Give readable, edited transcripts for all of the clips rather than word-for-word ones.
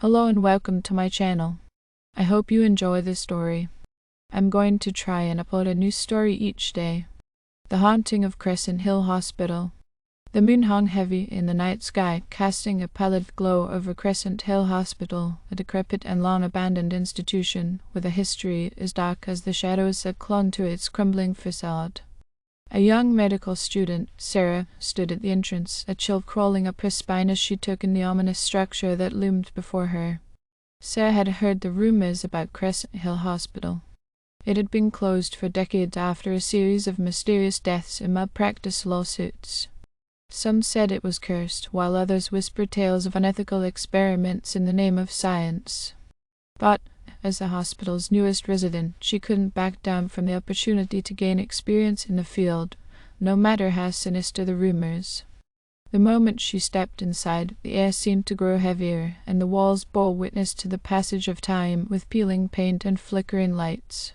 Hello and welcome to my channel. I hope you enjoy this story. I'm going to try and upload a new story each day. The Haunting of Crescent Hill Hospital. The moon hung heavy in the night sky, casting a pallid glow over Crescent Hill Hospital, a decrepit and long-abandoned institution with a history as dark as the shadows that clung to its crumbling facade. A young medical student, Sarah, stood at the entrance, a chill crawling up her spine as she took in the ominous structure that loomed before her. Sarah had heard the rumors about Crescent Hill Hospital. It had been closed for decades after a series of mysterious deaths and malpractice lawsuits. Some said it was cursed, while others whispered tales of unethical experiments in the name of science. But, as the hospital's newest resident, she couldn't back down from the opportunity to gain experience in the field, no matter how sinister the rumors. The moment she stepped inside, the air seemed to grow heavier, and the walls bore witness to the passage of time with peeling paint and flickering lights.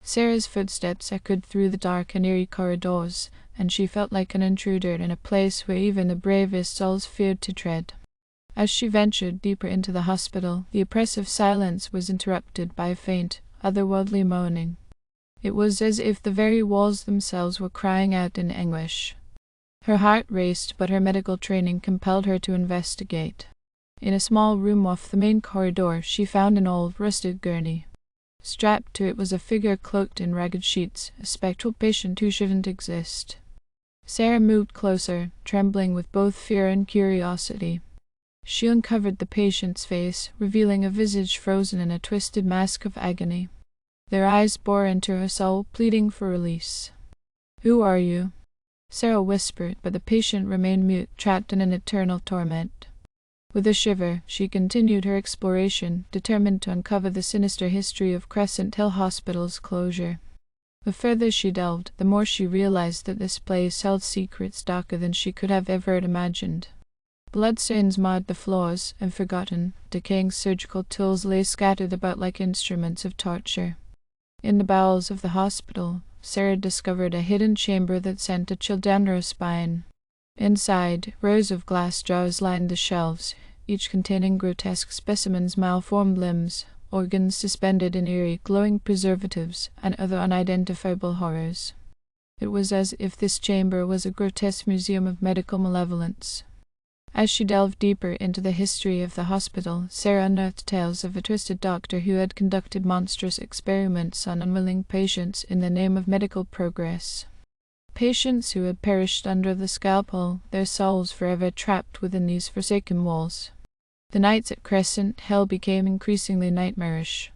Sarah's footsteps echoed through the dark and eerie corridors, and she felt like an intruder in a place where even the bravest souls feared to tread. As she ventured deeper into the hospital, the oppressive silence was interrupted by a faint, otherworldly moaning. It was as if the very walls themselves were crying out in anguish. Her heart raced, but her medical training compelled her to investigate. In a small room off the main corridor, she found an old, rusted gurney. Strapped to it was a figure cloaked in ragged sheets, a spectral patient who shouldn't exist. Sarah moved closer, trembling with both fear and curiosity. She uncovered the patient's face, revealing a visage frozen in a twisted mask of agony. Their eyes bore into her soul, pleading for release. "Who are you?" Sarah whispered, but the patient remained mute, trapped in an eternal torment. With a shiver, she continued her exploration, determined to uncover the sinister history of Crescent Hill Hospital's closure. The further she delved, the more she realized that this place held secrets darker than she could have ever imagined. Bloodstains marred the floors, and forgotten, decaying surgical tools lay scattered about like instruments of torture. In the bowels of the hospital, Sarah discovered a hidden chamber that sent a chill down her spine. Inside, rows of glass jars lined the shelves, each containing grotesque specimens, malformed limbs, organs suspended in eerie, glowing preservatives, and other unidentifiable horrors. It was as if this chamber was a grotesque museum of medical malevolence. As she delved deeper into the history of the hospital, Sarah unearthed tales of a twisted doctor who had conducted monstrous experiments on unwilling patients in the name of medical progress. Patients who had perished under the scalpel, their souls forever trapped within these forsaken walls. The nights at Crescent Hill became increasingly nightmarish.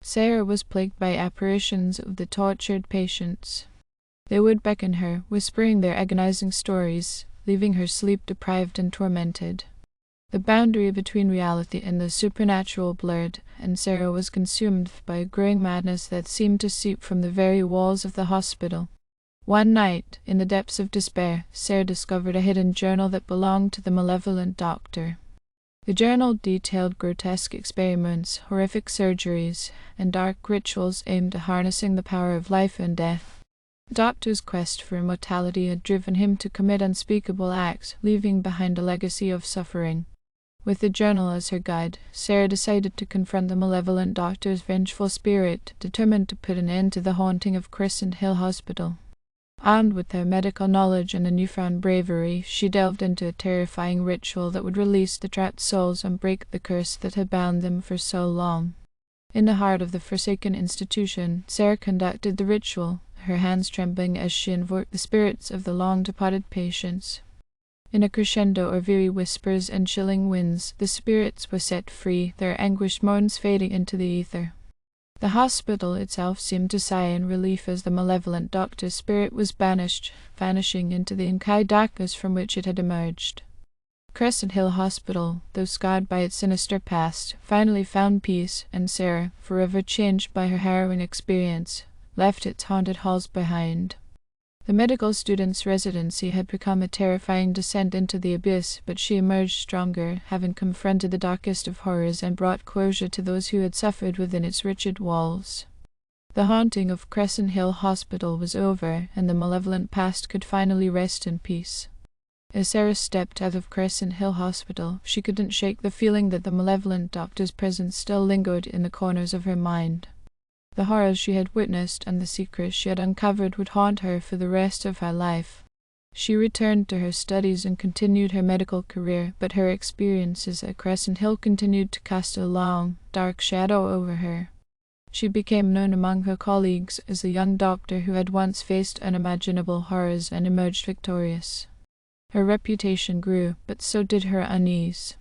Sarah was plagued by apparitions of the tortured patients. They would beckon her, whispering their agonizing stories, leaving her sleep-deprived and tormented. The boundary between reality and the supernatural blurred, and Sarah was consumed by a growing madness that seemed to seep from the very walls of the hospital. One night, in the depths of despair, Sarah discovered a hidden journal that belonged to the malevolent doctor. The journal detailed grotesque experiments, horrific surgeries, and dark rituals aimed at harnessing the power of life and death. The doctor's quest for immortality had driven him to commit unspeakable acts, leaving behind a legacy of suffering. With the journal as her guide, Sarah decided to confront the malevolent doctor's vengeful spirit, determined to put an end to the haunting of Crescent Hill Hospital. Armed with her medical knowledge and a newfound bravery, she delved into a terrifying ritual that would release the trapped souls and break the curse that had bound them for so long. In the heart of the forsaken institution, Sarah conducted the ritual, her hands trembling as she invoked the spirits of the long-departed patients. In a crescendo of eerie whispers and chilling winds, the spirits were set free, their anguished moans fading into the ether. The hospital itself seemed to sigh in relief as the malevolent doctor's spirit was banished, vanishing into the inky darkness from which it had emerged. Crescent Hill Hospital, though scarred by its sinister past, finally found peace, and Sarah, forever changed by her harrowing experience, left its haunted halls behind. The medical student's residency had become a terrifying descent into the abyss, but she emerged stronger, having confronted the darkest of horrors and brought closure to those who had suffered within its rigid walls. The haunting of Crescent Hill Hospital was over, and the malevolent past could finally rest in peace. As Sarah stepped out of Crescent Hill Hospital, she couldn't shake the feeling that the malevolent doctor's presence still lingered in the corners of her mind. The horrors she had witnessed and the secrets she had uncovered would haunt her for the rest of her life. She returned to her studies and continued her medical career, but her experiences at Crescent Hill continued to cast a long, dark shadow over her. She became known among her colleagues as the young doctor who had once faced unimaginable horrors and emerged victorious. Her reputation grew, but so did her unease.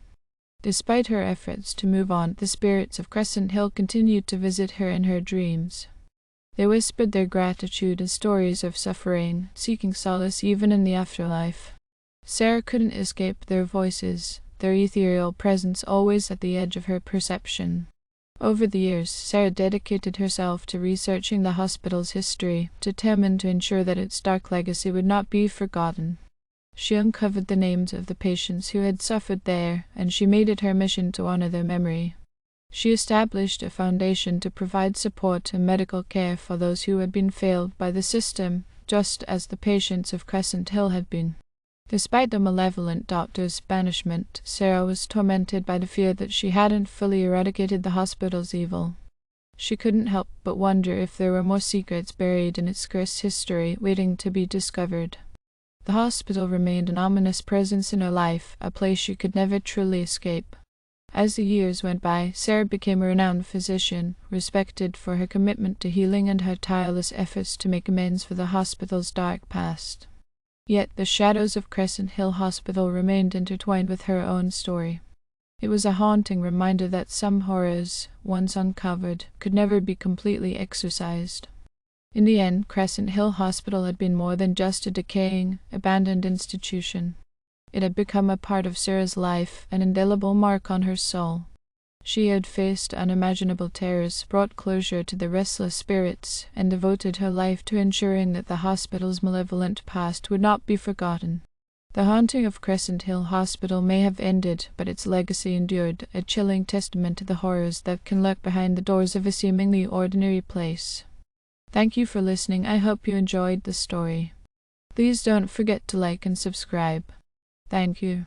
Despite her efforts to move on, the spirits of Crescent Hill continued to visit her in her dreams. They whispered their gratitude and stories of suffering, seeking solace even in the afterlife. Sarah couldn't escape their voices, their ethereal presence always at the edge of her perception. Over the years, Sarah dedicated herself to researching the hospital's history, determined to ensure that its dark legacy would not be forgotten. She uncovered the names of the patients who had suffered there, and she made it her mission to honor their memory. She established a foundation to provide support and medical care for those who had been failed by the system, just as the patients of Crescent Hill had been. Despite the malevolent doctor's banishment, Sarah was tormented by the fear that she hadn't fully eradicated the hospital's evil. She couldn't help but wonder if there were more secrets buried in its cursed history waiting to be discovered. The hospital remained an ominous presence in her life, a place she could never truly escape. As the years went by, Sarah became a renowned physician, respected for her commitment to healing and her tireless efforts to make amends for the hospital's dark past. Yet the shadows of Crescent Hill Hospital remained intertwined with her own story. It was a haunting reminder that some horrors, once uncovered, could never be completely exorcised. In the end, Crescent Hill Hospital had been more than just a decaying, abandoned institution. It had become a part of Sarah's life, an indelible mark on her soul. She had faced unimaginable terrors, brought closure to the restless spirits, and devoted her life to ensuring that the hospital's malevolent past would not be forgotten. The haunting of Crescent Hill Hospital may have ended, but its legacy endured, a chilling testament to the horrors that can lurk behind the doors of a seemingly ordinary place. Thank you for listening. I hope you enjoyed the story. Please don't forget to like and subscribe. Thank you.